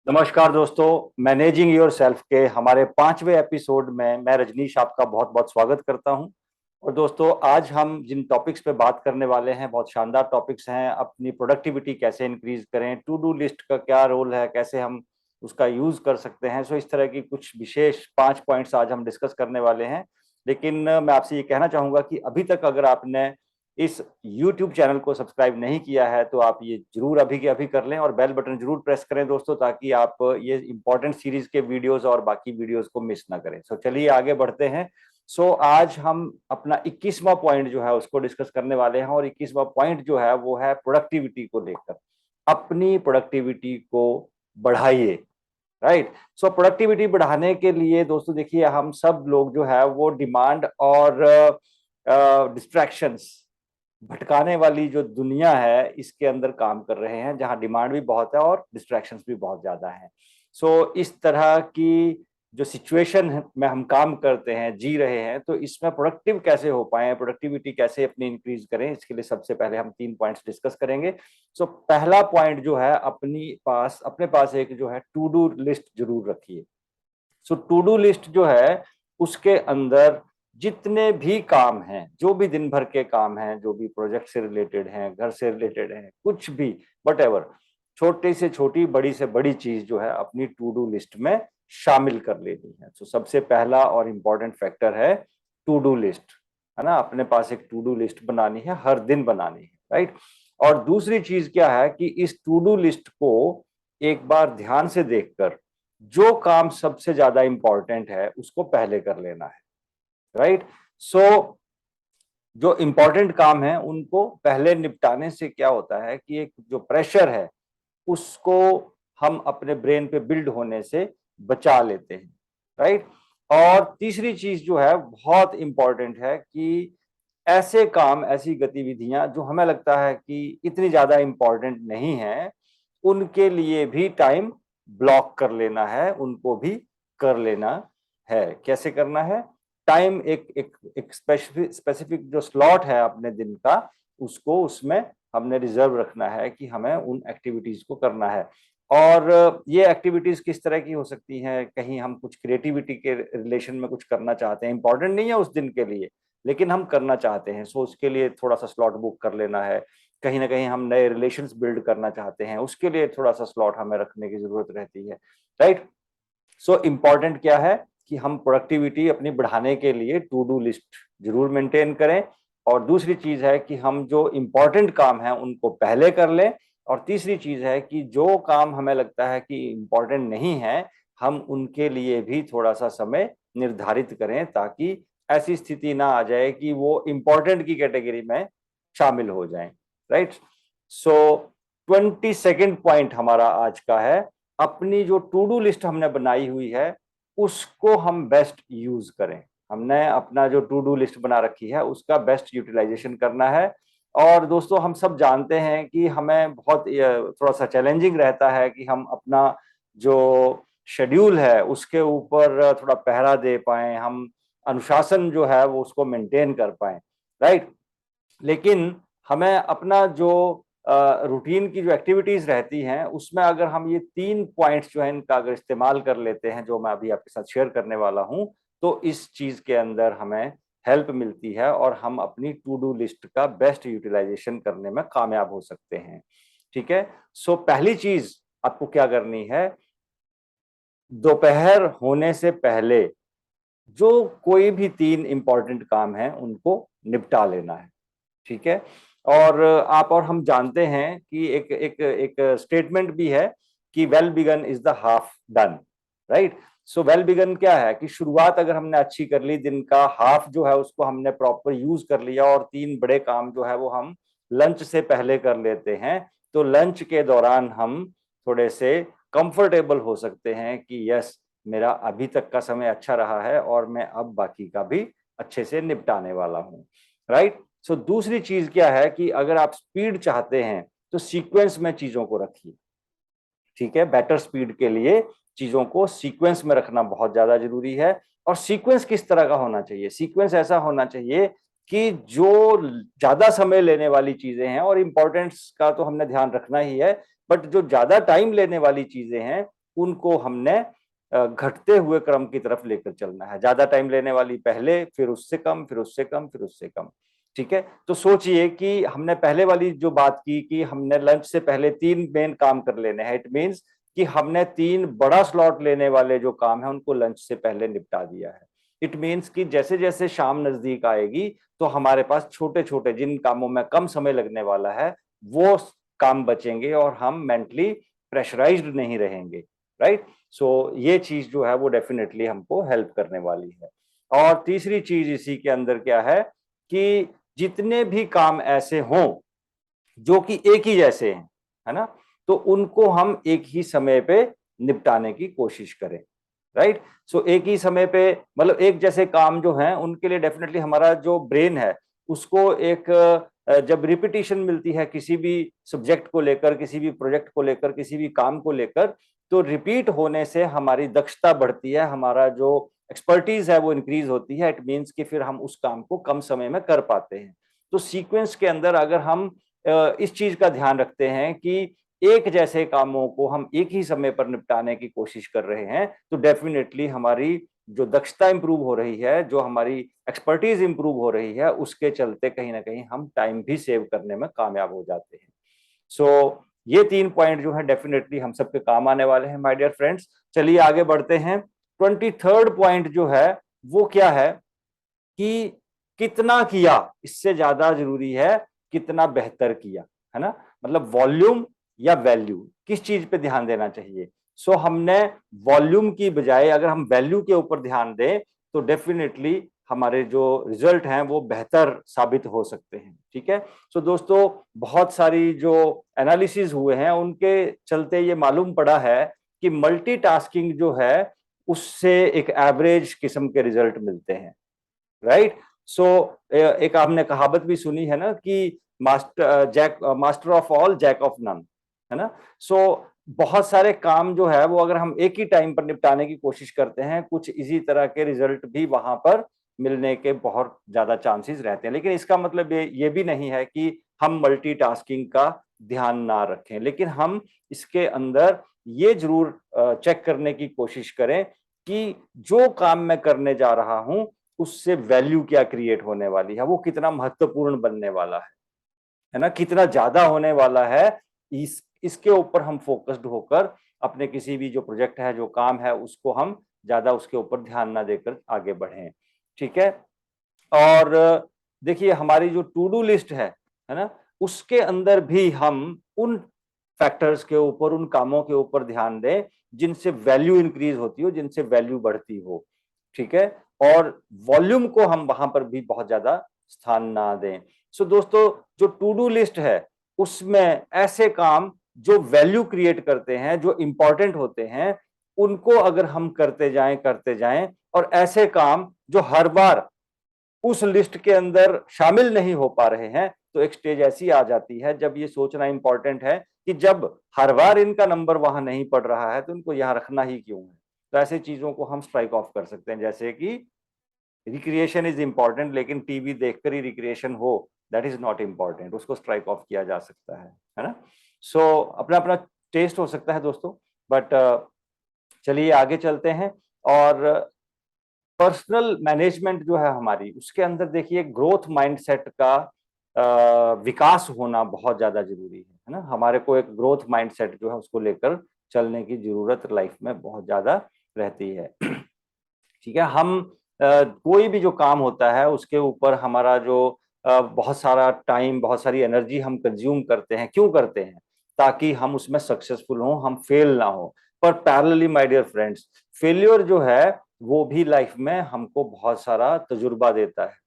नमस्कार दोस्तों। Managing your self के हमारे 5वें एपिसोड में मैं रजनीश आपका बहुत बहुत स्वागत करता हूं। और दोस्तों, आज हम जिन टॉपिक्स पे बात करने वाले हैं बहुत शानदार टॉपिक्स हैं। अपनी प्रोडक्टिविटी कैसे इंक्रीज करें, टू डू लिस्ट का क्या रोल है, कैसे हम उसका यूज कर सकते हैं। सो इस तरह की कुछ विशेष 5 पॉइंट्स आज हम डिस्कस करने वाले हैं। लेकिन मैं आपसे ये कहना चाहूंगा कि अभी तक अगर आपने इस YouTube चैनल को सब्सक्राइब नहीं किया है तो आप ये जरूर अभी के अभी कर लें और बेल बटन जरूर प्रेस करें दोस्तों, ताकि आप ये इंपॉर्टेंट सीरीज के वीडियोस और बाकी वीडियोस को मिस ना करें। सो चलिए आगे बढ़ते हैं। सो आज हम अपना 21वां पॉइंट जो है उसको डिस्कस करने वाले हैं, और 21वां पॉइंट जो है वो है प्रोडक्टिविटी को लेकर। अपनी प्रोडक्टिविटी को बढ़ाइए। राइट। सो प्रोडक्टिविटी बढ़ाने के लिए दोस्तों देखिए, हम सब लोग जो है वो डिमांड और डिस्ट्रैक्शंस, भटकाने वाली जो दुनिया है इसके अंदर काम कर रहे हैं, जहां डिमांड भी बहुत है और डिस्ट्रैक्शंस भी बहुत ज्यादा हैं। सो इस तरह की जो सिचुएशन में हम काम करते हैं, जी रहे हैं, तो इसमें प्रोडक्टिव कैसे हो पाए, प्रोडक्टिविटी कैसे अपनी इंक्रीज करें, इसके लिए सबसे पहले हम 3 पॉइंट्स डिस्कस करेंगे। सो पहला पॉइंट जो है, अपने पास एक जो है टू डू लिस्ट जरूर रखिए। सो टू डू लिस्ट जो है उसके अंदर जितने भी काम हैं, जो भी दिन भर के काम हैं, जो भी प्रोजेक्ट से रिलेटेड हैं, घर से रिलेटेड हैं, कुछ भी वट एवर, छोटी से छोटी बड़ी से बड़ी चीज जो है अपनी टू डू लिस्ट में शामिल कर लेनी है। तो सबसे पहला और इम्पोर्टेंट फैक्टर है टू डू लिस्ट, है ना। अपने पास एक टू डू लिस्ट बनानी है, हर दिन बनानी है, राइट। और दूसरी चीज क्या है कि इस टू डू लिस्ट को एक बार ध्यान से देखकर जो काम सबसे ज्यादा इंपॉर्टेंट है उसको पहले कर लेना है, राइट। सो जो इंपॉर्टेंट काम है उनको पहले निपटाने से क्या होता है कि एक जो प्रेशर है उसको हम अपने ब्रेन पे बिल्ड होने से बचा लेते हैं, राइट। और तीसरी चीज जो है बहुत इंपॉर्टेंट है कि ऐसे काम, ऐसी गतिविधियां जो हमें लगता है कि इतनी ज्यादा इंपॉर्टेंट नहीं है, उनके लिए भी टाइम ब्लॉक कर लेना है, उनको भी कर लेना है। कैसे करना है? टाइम एक स्पेसिफिक जो स्लॉट है अपने दिन का, उसको उसमें हमने रिजर्व रखना है कि हमें उन एक्टिविटीज को करना है। और ये एक्टिविटीज किस तरह की हो सकती हैं? कहीं हम कुछ क्रिएटिविटी के रिलेशन में कुछ करना चाहते हैं, इंपॉर्टेंट नहीं है उस दिन के लिए, लेकिन हम करना चाहते हैं, सो उसके लिए थोड़ा सा स्लॉट बुक कर लेना है। कहीं ना कहीं हम नए रिलेशंस बिल्ड करना चाहते हैं, उसके लिए थोड़ा सा स्लॉट हमें रखने की जरूरत रहती है, राइट। सो इम्पॉर्टेंट क्या है कि हम प्रोडक्टिविटी अपनी बढ़ाने के लिए टू डू लिस्ट जरूर मेंटेन करें। और दूसरी चीज है कि हम जो इम्पोर्टेंट काम है उनको पहले कर लें। और तीसरी चीज है कि जो काम हमें लगता है कि इम्पोर्टेंट नहीं है, हम उनके लिए भी थोड़ा सा समय निर्धारित करें, ताकि ऐसी स्थिति ना आ जाए कि वो इम्पोर्टेंट की कैटेगरी में शामिल हो जाएं, राइट। सो 22nd पॉइंट हमारा आज का है, अपनी जो टू डू लिस्ट हमने बनाई हुई है उसको हम बेस्ट यूज करें। हमने अपना जो टू डू लिस्ट बना रखी है उसका बेस्ट यूटिलाइजेशन करना है। और दोस्तों, हम सब जानते हैं कि हमें बहुत थोड़ा सा चैलेंजिंग रहता है कि हम अपना जो शेड्यूल है उसके ऊपर थोड़ा पहरा दे पाए, हम अनुशासन जो है वो उसको मेंटेन कर पाए, राइट। लेकिन हमें अपना जो रूटीन की जो एक्टिविटीज रहती हैं उसमें अगर हम ये 3 पॉइंट्स जो है इनका अगर इस्तेमाल कर लेते हैं, जो मैं अभी आपके साथ शेयर करने वाला हूं, तो इस चीज के अंदर हमें हेल्प मिलती है और हम अपनी टू डू लिस्ट का बेस्ट यूटिलाइजेशन करने में कामयाब हो सकते हैं। ठीक है। सो पहली चीज आपको क्या करनी है, दोपहर होने से पहले जो कोई भी 3 इंपॉर्टेंट काम है उनको निपटा लेना है। ठीक है। और आप और हम जानते हैं कि एक एक एक स्टेटमेंट भी है कि well begun is the half done, right. So well begin क्या है कि शुरुआत अगर हमने अच्छी कर ली, दिन का हाफ जो है उसको हमने प्रॉपर यूज कर लिया, और 3 बड़े काम जो है वो हम लंच से पहले कर लेते हैं, तो लंच के दौरान हम थोड़े से कंफर्टेबल हो सकते हैं कि यस, मेरा अभी तक का समय अच्छा रहा है और मैं अब बाकी का भी अच्छे से निपटाने वाला हूँ, राइट। सो दूसरी चीज क्या है कि अगर आप स्पीड चाहते हैं तो सीक्वेंस में चीजों को रखिए। ठीक है। बेटर स्पीड के लिए चीजों को सीक्वेंस में रखना बहुत ज्यादा जरूरी है। और सीक्वेंस किस तरह का होना चाहिए? सीक्वेंस ऐसा होना चाहिए कि जो ज्यादा समय लेने वाली चीजें हैं, और इंपॉर्टेंस का तो हमने ध्यान रखना ही है, बट जो ज्यादा टाइम लेने वाली चीजें हैं उनको हमने घटते हुए क्रम की तरफ लेकर चलना है। ज्यादा टाइम लेने वाली पहले, फिर उससे कम, फिर उससे कम, फिर उससे कम। ठीक है, तो सोचिए कि हमने पहले वाली जो बात की कि हमने लंच से पहले 3 मेन काम कर लेने हैं। इट मीन्स कि हमने 3 बड़ा स्लॉट लेने वाले जो काम है उनको लंच से पहले निपटा दिया है। इट मीन्स कि जैसे जैसे शाम नजदीक आएगी तो हमारे पास छोटे छोटे जिन कामों में कम समय लगने वाला है वो काम बचेंगे और हम मेंटली प्रेशराइज्ड नहीं रहेंगे। राइट, सो ये चीज जो है वो डेफिनेटली हमको हेल्प करने वाली है। और तीसरी चीज इसी के अंदर क्या है कि जितने भी काम ऐसे हों जो कि एक ही जैसे हैं, है ना, तो उनको हम एक ही समय पे निपटाने की कोशिश करें। राइट, सो एक ही समय पे मतलब एक जैसे काम जो हैं उनके लिए डेफिनेटली हमारा जो ब्रेन है उसको एक जब रिपीटिशन मिलती है किसी भी सब्जेक्ट को लेकर, किसी भी प्रोजेक्ट को लेकर, किसी भी काम को लेकर, तो रिपीट होने से हमारी दक्षता बढ़ती है, हमारा जो एक्सपर्टीज है वो इंक्रीज होती है। इट मीन्स कि फिर हम उस काम को कम समय में कर पाते हैं। तो सीक्वेंस के अंदर अगर हम इस चीज का ध्यान रखते हैं कि एक जैसे कामों को हम एक ही समय पर निपटाने की कोशिश कर रहे हैं, तो डेफिनेटली हमारी जो दक्षता इंप्रूव हो रही है, जो हमारी एक्सपर्टीज इंप्रूव हो रही है, उसके चलते कहीं ना कहीं हम टाइम भी सेव करने में कामयाब हो जाते हैं। सो ये 3 पॉइंट जो है डेफिनेटली हम सबके काम आने वाले हैं माय डियर फ्रेंड्स। चलिए आगे बढ़ते हैं। 23rd पॉइंट जो है वो क्या है कि कितना किया, इससे ज्यादा जरूरी है कितना बेहतर किया, है ना। मतलब वॉल्यूम या वैल्यू, किस चीज पे ध्यान देना चाहिए। सो हमने वॉल्यूम की बजाय अगर हम वैल्यू के ऊपर ध्यान दें तो डेफिनेटली हमारे जो रिजल्ट हैं वो बेहतर साबित हो सकते हैं। ठीक है, सो दोस्तों बहुत सारी जो एनालिसिस हुए हैं उनके चलते ये मालूम पड़ा है कि मल्टीटास्किंग जो है उससे एक एवरेज किस्म के रिजल्ट मिलते हैं। राइट, सो एक आपने कहावत भी सुनी है ना कि master of all jack of none, है ना। सो बहुत सारे काम जो है वो अगर हम एक ही टाइम पर निपटाने की कोशिश करते हैं, कुछ इसी तरह के रिजल्ट भी वहां पर मिलने के बहुत ज्यादा चांसेस रहते हैं। लेकिन इसका मतलब ये भी नहीं है कि हम मल्टीटास्किंग का ध्यान ना रखें, लेकिन हम इसके अंदर ये जरूर चेक करने की कोशिश करें कि जो काम मैं करने जा रहा हूं उससे वैल्यू क्या क्रिएट होने वाली है, वो कितना महत्वपूर्ण बनने वाला है ना, कितना ज्यादा होने वाला है। इसके ऊपर हम फोकस्ड होकर अपने किसी भी जो प्रोजेक्ट है, जो काम है, उसको हम ज्यादा उसके ऊपर ध्यान ना देकर आगे बढ़ें। ठीक है, और देखिए हमारी जो टू डू लिस्ट है ना, उसके अंदर भी हम उन फैक्टर्स के ऊपर, उन कामों के ऊपर ध्यान दें जिनसे वैल्यू इंक्रीज होती हो, जिनसे वैल्यू बढ़ती हो। ठीक है, और वॉल्यूम को हम वहां पर भी बहुत ज्यादा स्थान ना दें। सो दोस्तों जो टू डू लिस्ट है उसमें ऐसे काम जो वैल्यू क्रिएट करते हैं, जो इंपॉर्टेंट होते हैं, उनको अगर हम करते जाएं और ऐसे काम जो हर बार उस लिस्ट के अंदर शामिल नहीं हो पा रहे हैं, तो एक स्टेज ऐसी आ जाती है जब ये सोचना इंपॉर्टेंट है कि जब हर बार इनका नंबर वहां नहीं पड़ रहा है तो इनको यहां रखना ही क्यों है। तो ऐसे चीजों को हम स्ट्राइक ऑफ कर सकते हैं, जैसे कि रिक्रिएशन इज इंपॉर्टेंट लेकिन टीवी देखकर ही रिक्रिएशन हो, दैट इज नॉट इंपॉर्टेंट, उसको स्ट्राइक ऑफ किया जा सकता है ना। सो अपना अपना टेस्ट हो सकता है दोस्तों, बट चलिए आगे चलते हैं। और पर्सनल मैनेजमेंट जो है हमारी, उसके अंदर देखिए ग्रोथ माइंडसेट का विकास होना बहुत ज्यादा जरूरी है ना। हमारे को एक ग्रोथ माइंडसेट जो है उसको लेकर चलने की जरूरत लाइफ में बहुत ज्यादा रहती है। ठीक है, हम कोई भी जो काम होता है उसके ऊपर हमारा जो बहुत सारा टाइम, बहुत सारी एनर्जी हम कंज्यूम करते हैं, क्यों करते हैं, ताकि हम उसमें सक्सेसफुल हों, हम फेल ना हो। पर parallelly my dear friends, failure जो है वो भी लाइफ में हमको बहुत सारा तजुर्बा देता है।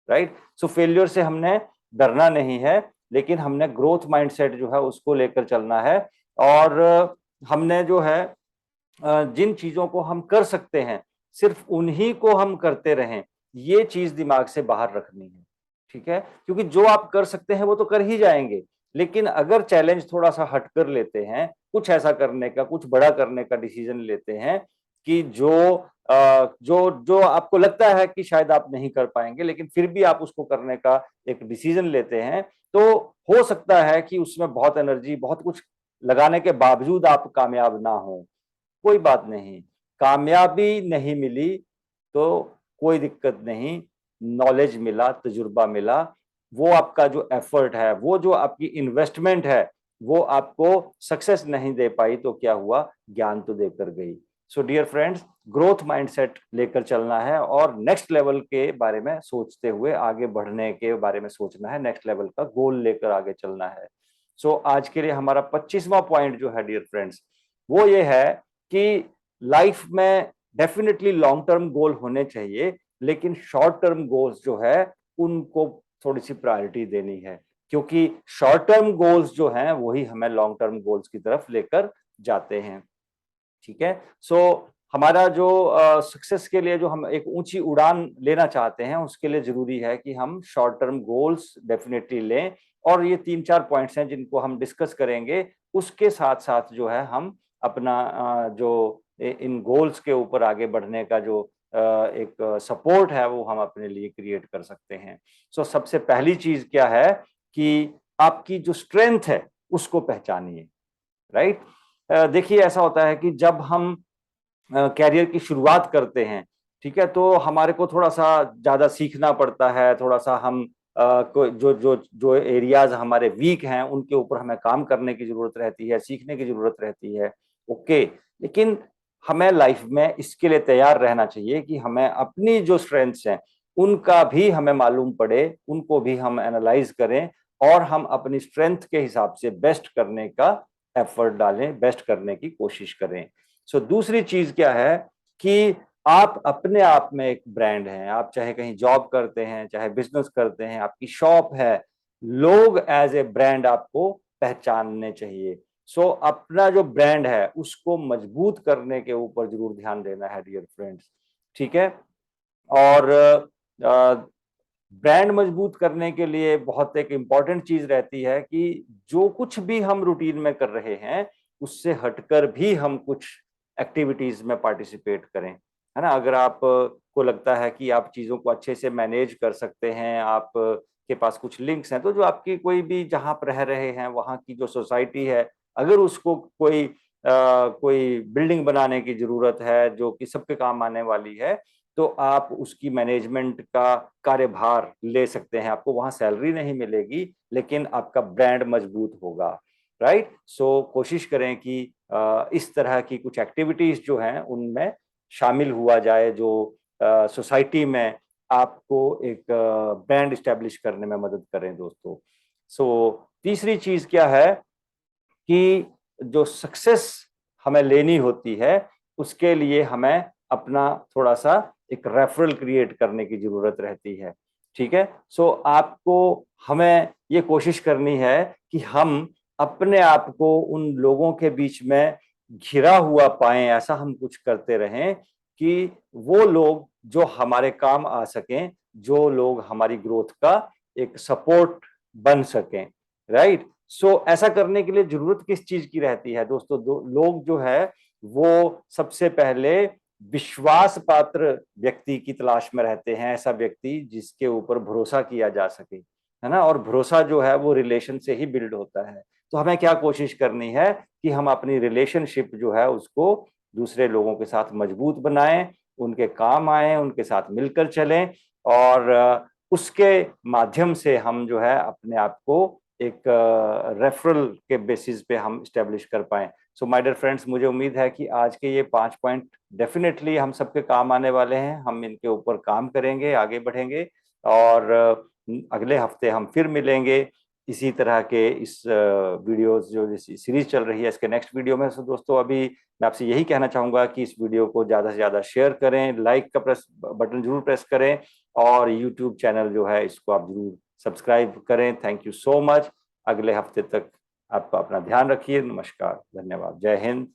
राइट, सो फेल्योर से हमने डरना नहीं है, लेकिन हमने ग्रोथ माइंडसेट जो है उसको लेकर चलना है। और हमने जो है जिन चीजों को हम कर सकते हैं सिर्फ उन्हीं को हम करते रहें, ये चीज दिमाग से बाहर रखनी है। ठीक है, क्योंकि जो आप कर सकते हैं वो तो कर ही जाएंगे, लेकिन अगर चैलेंज थोड़ा सा हट कर लेते हैं, कुछ ऐसा करने का, कुछ बड़ा करने का डिसीजन लेते हैं कि जो जो आपको लगता है कि शायद आप नहीं कर पाएंगे, लेकिन फिर भी आप उसको करने का एक डिसीजन लेते हैं, तो हो सकता है कि उसमें बहुत एनर्जी, बहुत कुछ लगाने के बावजूद आप कामयाब ना हो। कोई बात नहीं, कामयाबी नहीं मिली तो कोई दिक्कत नहीं, नॉलेज मिला, तजुर्बा मिला, वो आपका जो एफर्ट है, वो जो आपकी इन्वेस्टमेंट है, वो आपको सक्सेस नहीं दे पाई तो क्या हुआ, ज्ञान तो देकर गई। So dear friends, growth mindset लेकर चलना है और नेक्स्ट लेवल के बारे में सोचते हुए आगे बढ़ने के बारे में सोचना है, नेक्स्ट लेवल का गोल लेकर आगे चलना है। सो आज के लिए हमारा 25वां पॉइंट जो है डियर फ्रेंड्स, वो ये है कि लाइफ में डेफिनेटली लॉन्ग टर्म गोल होने चाहिए, लेकिन शॉर्ट टर्म गोल्स जो है उनको थोड़ी सी प्रायोरिटी देनी है, क्योंकि शॉर्ट टर्म गोल्स जो हैं वही हमें लॉन्ग टर्म गोल्स की तरफ लेकर जाते हैं। ठीक है, सो हमारा जो सक्सेस के लिए जो हम एक ऊंची उड़ान लेना चाहते हैं, उसके लिए जरूरी है कि हम शॉर्ट टर्म गोल्स डेफिनेटली लें, और ये 3-4 पॉइंट्स हैं जिनको हम डिस्कस करेंगे। उसके साथ साथ जो है हम अपना जो इन गोल्स के ऊपर आगे बढ़ने का जो एक सपोर्ट है वो हम अपने लिए क्रिएट कर सकते हैं। सो सबसे पहली चीज क्या है कि आपकी जो स्ट्रेंथ है उसको पहचानिए। राइट, देखिए ऐसा होता है कि जब हम कैरियर की शुरुआत करते हैं, ठीक है, तो हमारे को थोड़ा सा ज्यादा सीखना पड़ता है, थोड़ा सा हम जो जो जो एरियाज हमारे वीक हैं उनके ऊपर हमें काम करने की जरूरत रहती है, सीखने की जरूरत रहती है। ओके, लेकिन हमें लाइफ में इसके लिए तैयार रहना चाहिए कि हमें अपनी जो स्ट्रेंथ्स हैं उनका भी हमें मालूम पड़े, उनको भी हम एनालाइज करें और हम अपनी स्ट्रेंथ के हिसाब से बेस्ट करने का एफर्ट डालें, बेस्ट करने की कोशिश करें। सो दूसरी चीज क्या है कि आप अपने आप में एक ब्रांड हैं। आप चाहे कहीं जॉब करते हैं, चाहे बिजनेस करते हैं, आपकी शॉप है, लोग एज ए ब्रांड आपको पहचानने चाहिए। सो अपना जो ब्रांड है उसको मजबूत करने के ऊपर जरूर ध्यान देना है डियर फ्रेंड्स। ठीक है, और ब्रांड मजबूत करने के लिए बहुत एक इम्पॉर्टेंट चीज रहती है कि जो कुछ भी हम रूटीन में कर रहे हैं उससे हटकर भी हम कुछ एक्टिविटीज में पार्टिसिपेट करें, है ना। अगर आप को लगता है कि आप चीजों को अच्छे से मैनेज कर सकते हैं, आप के पास कुछ लिंक्स हैं, तो जो आपकी कोई भी जहां पर रह रहे हैं वहां की जो सोसाइटी है, अगर उसको कोई बिल्डिंग बनाने की जरूरत है जो कि सबके काम आने वाली है, तो आप उसकी मैनेजमेंट का कार्यभार ले सकते हैं। आपको वहां सैलरी नहीं मिलेगी, लेकिन आपका ब्रांड मजबूत होगा। राइट, सो कोशिश करें कि इस तरह की कुछ एक्टिविटीज जो हैं उनमें शामिल हुआ जाए, जो सोसाइटी में आपको एक ब्रांड स्टैब्लिश करने में मदद करें दोस्तों। सो तीसरी चीज क्या है कि जो सक्सेस हमें लेनी होती है उसके लिए हमें अपना थोड़ा सा एक रेफरल क्रिएट करने की जरूरत रहती है। ठीक है, सो आपको हमें ये कोशिश करनी है कि हम अपने आप को उन लोगों के बीच में घिरा हुआ पाएं, ऐसा हम कुछ करते रहें कि वो लोग जो हमारे काम आ सकें, जो लोग हमारी ग्रोथ का एक सपोर्ट बन सकें। राइट, सो ऐसा करने के लिए जरूरत किस चीज की रहती है दोस्तों? लोग जो है वो सबसे पहले विश्वास पात्र व्यक्ति की तलाश में रहते हैं, ऐसा व्यक्ति जिसके ऊपर भरोसा किया जा सके, है ना। और भरोसा जो है वो रिलेशन से ही बिल्ड होता है। तो हमें क्या कोशिश करनी है कि हम अपनी रिलेशनशिप जो है उसको दूसरे लोगों के साथ मजबूत बनाएं, उनके काम आए, उनके साथ मिलकर चलें, और उसके माध्यम से हम जो है अपने आप को एक रेफरल के बेसिस पे हम स्टेब्लिश कर पाए। सो माय डियर फ्रेंड्स, मुझे उम्मीद है कि आज के ये 5 पॉइंट डेफिनेटली हम सबके काम आने वाले हैं। हम इनके ऊपर काम करेंगे, आगे बढ़ेंगे, और अगले हफ्ते हम फिर मिलेंगे इसी तरह के इस वीडियोस जो सीरीज चल रही है इसके नेक्स्ट वीडियो में। सो दोस्तों, अभी मैं आपसे यही कहना चाहूंगा कि इस वीडियो को ज्यादा से ज्यादा शेयर करें, लाइक का बटन जरूर प्रेस करें, और यूट्यूब चैनल जो है इसको आप जरूर सब्सक्राइब करें। Thank you so much. अगले हफ्ते तक आप अपना ध्यान रखिए। नमस्कार, धन्यवाद, जय हिंद।